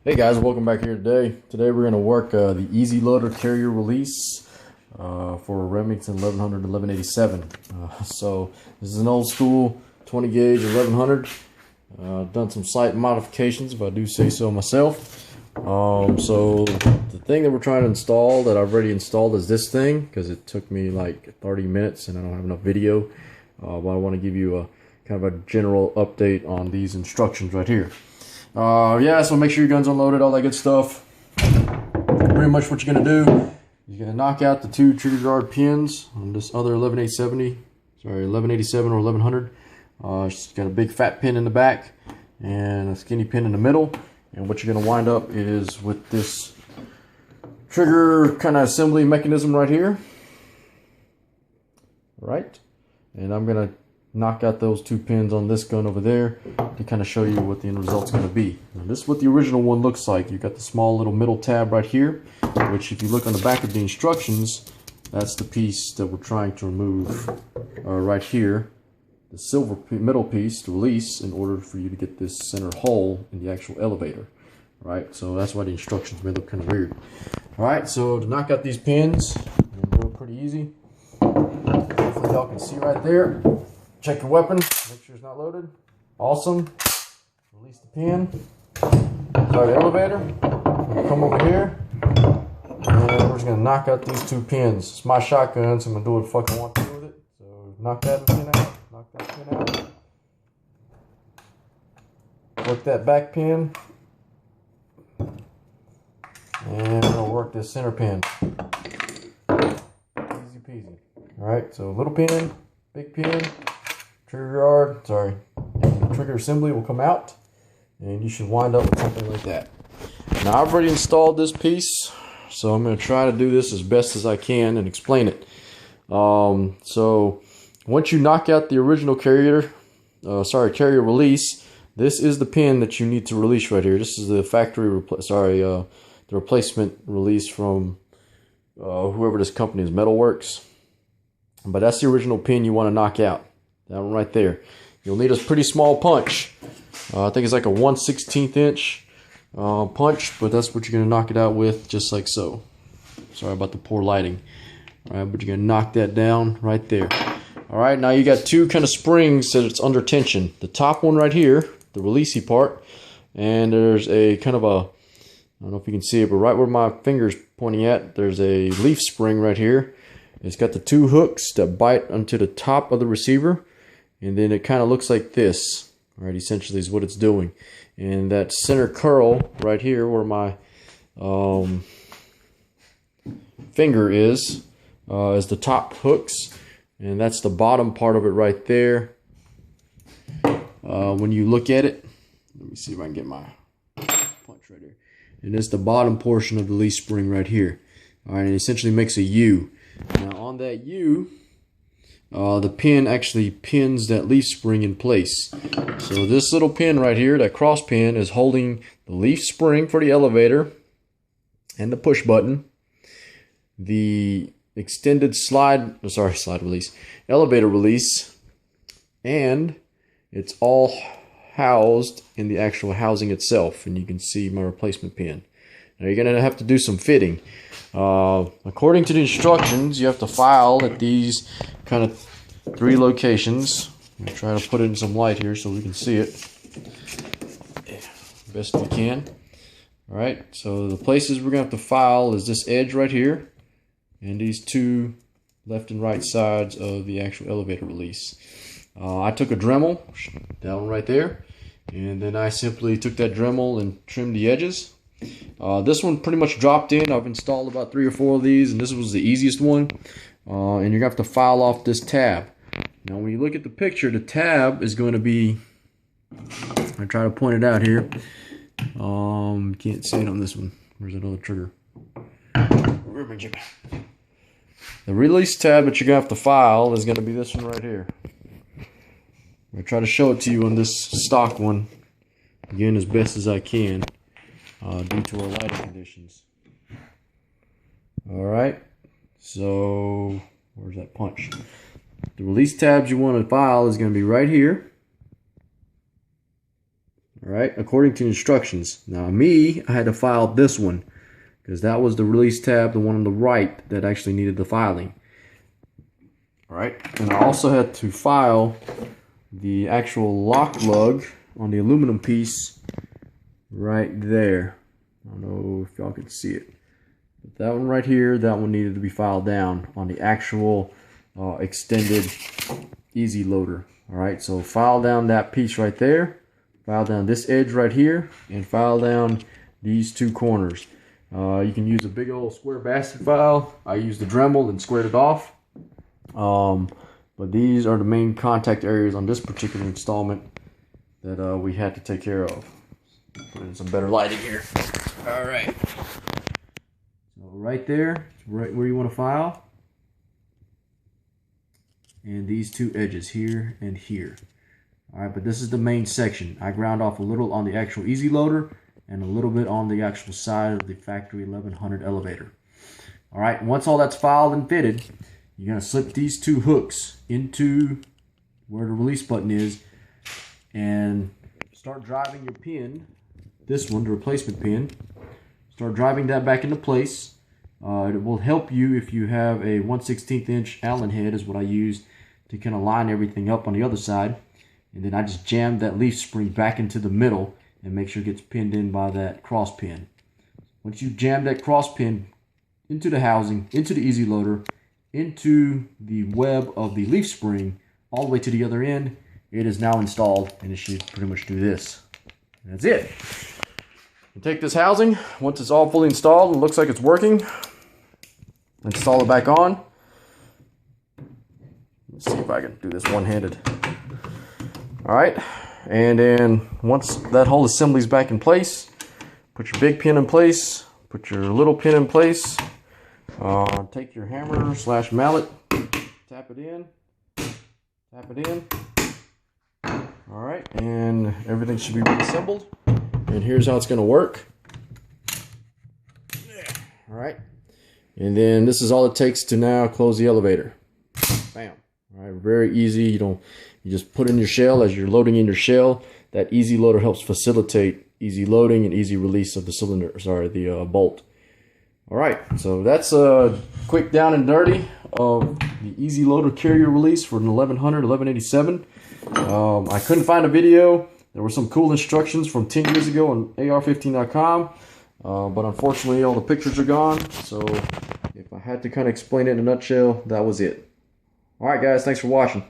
Hey guys, welcome back here today. Today we're going to work the Easy Loader carrier release for Remington 1100 1187. So this is an old school 20 gauge 1100. Done some slight modifications, if I do say so myself. So the thing that we're trying to install, that I've already installed, is this thing, because it took me like 30 minutes and I don't have enough video. But I want to give you a kind of a general update on these instructions right here. Yeah, so make sure your gun's unloaded, all that good stuff. Pretty much what you're gonna do, you're gonna knock out the two trigger guard pins on this other 1187 or 1100. It's got a big fat pin in the back and a skinny pin in the middle. And what you're gonna wind up is with this trigger kind of assembly mechanism right here. Right? And I'm gonna knock out those two pins on this gun over there to kind of show you what the end result's going to be. Now, this is what the original one looks like. You've got the small little middle tab right here, which if you look on the back of the instructions, that's the piece that we're trying to remove right here, the silver middle piece to release in order for you to get this center hole in the actual elevator. Right, so that's why the instructions may look kind of weird. Alright, so to knock out these pins, we'll do it pretty easy. Hopefully y'all can see right there. Check your weapon, make sure it's not loaded. Awesome. Release the pin. Start the elevator. We'll come over here. And we're just going to knock out these two pins. It's my shotgun, so I'm going to do what the fuck I want to do with it. So knock that pin out. Knock that pin out. Work that back pin. And we're going to work this center pin. Easy peasy. Alright, so little pin, big pin. Trigger guard, sorry, and the trigger assembly will come out, and you should wind up with something like that. Now I've already installed this piece, so I'm going to try to do this as best as I can and explain it. So once you knock out the original carrier release, this is the pin that you need to release right here. This is the factory, the replacement release from whoever this company is, Metalworks. But that's the original pin you want to knock out. That one right there. You'll need a pretty small punch. I think it's like a 1/16 inch punch, but that's what you're going to knock it out with, just like so. Sorry about the poor lighting. Alright, but you're going to knock that down right there. Alright, now you got two kind of springs that it's under tension. The top one right here, the releasey part, and there's a kind of a, I don't know if you can see it, but right where my finger's pointing at, there's a leaf spring right here. It's got the two hooks that bite onto the top of the receiver. And then it kind of looks like this, right? Essentially is what it's doing. And that center curl right here where my finger is the top hooks. And that's the bottom part of it right there. When you look at it, let me see if I can get my punch right here. And it's the bottom portion of the leaf spring right here. All right, and it essentially makes a U. Now on that U, the pin actually pins that leaf spring in place. So this little pin right here, that cross pin, is holding the leaf spring for the elevator and the push button, the extended elevator release, and it's all housed in the actual housing itself. And you can see my replacement pin. Now you're going to have to do some fitting. According to the instructions, you have to file at these kind of 3 locations. I'm going to try to put it in some light here so we can see it best we can. Alright, so the places we're going to have to file is this edge right here and these two left and right sides of the actual elevator release. I took a Dremel, that one right there, and then I simply took that Dremel and trimmed the edges. This one pretty much dropped in. I've installed about 3 or 4 of these, and this was the easiest one. And you're going to have to file off this tab. Now when you look at the picture, the tab is going to be, I try to point it out here. Can't see it on this one. Where's that other trigger? The release tab that you're going to have to file is going to be this one right here. I'm going to try to show it to you on this stock one, again, as best as I can. Due to our lighting conditions. Alright, so where's that punch? The release tabs you want to file is going to be right here. All right, according to instructions. Now me, I had to file this one because that was the release tab, the one on the right that actually needed the filing. All right, and I also had to file the actual lock lug on the aluminum piece right there. I don't know if y'all can see it. But that one right here, that one needed to be filed down on the actual extended easy loader. All right, so file down that piece right there, file down this edge right here, and file down these two corners. You can use a big old square bastard file. I used the Dremel and squared it off. But these are the main contact areas on this particular installment that we had to take care of. Put in some better lighting here. All right. So right there, right where you want to file. And these two edges here and here. All right, but this is the main section. I ground off a little on the actual easy loader and a little bit on the actual side of the factory 1100 elevator. All right, once all that's filed and fitted, you're going to slip these two hooks into where the release button is and start driving your pin, this one, the replacement pin. Start driving that back into place. It will help you if you have a 1/16 inch Allen head, is what I use to kind of line everything up on the other side. And then I just jam that leaf spring back into the middle and make sure it gets pinned in by that cross pin. Once you jam that cross pin into the housing, into the easy loader, into the web of the leaf spring, all the way to the other end, it is now installed, and it should pretty much do this. That's it. You take this housing, once it's all fully installed and looks like it's working, install it back on. Let's see if I can do this one-handed. All right, and then once that whole assembly is back in place, put your big pin in place, put your little pin in place, take your hammer / mallet, tap it in, all right, and everything should be reassembled. And here's how it's going to work. All right, and then this is all it takes to now close the elevator. Bam. All right, very easy. You just put in your shell as you're loading in your shell. That easy loader helps facilitate easy loading and easy release of the cylinder, the bolt. All right, so that's a quick down and dirty of the easy loader carrier release for an 1100, 1187. I couldn't find a video. There were some cool instructions from 10 years ago on AR15.com, but unfortunately all the pictures are gone. So if I had to kind of explain it in a nutshell, that was it. All right, guys, thanks for watching.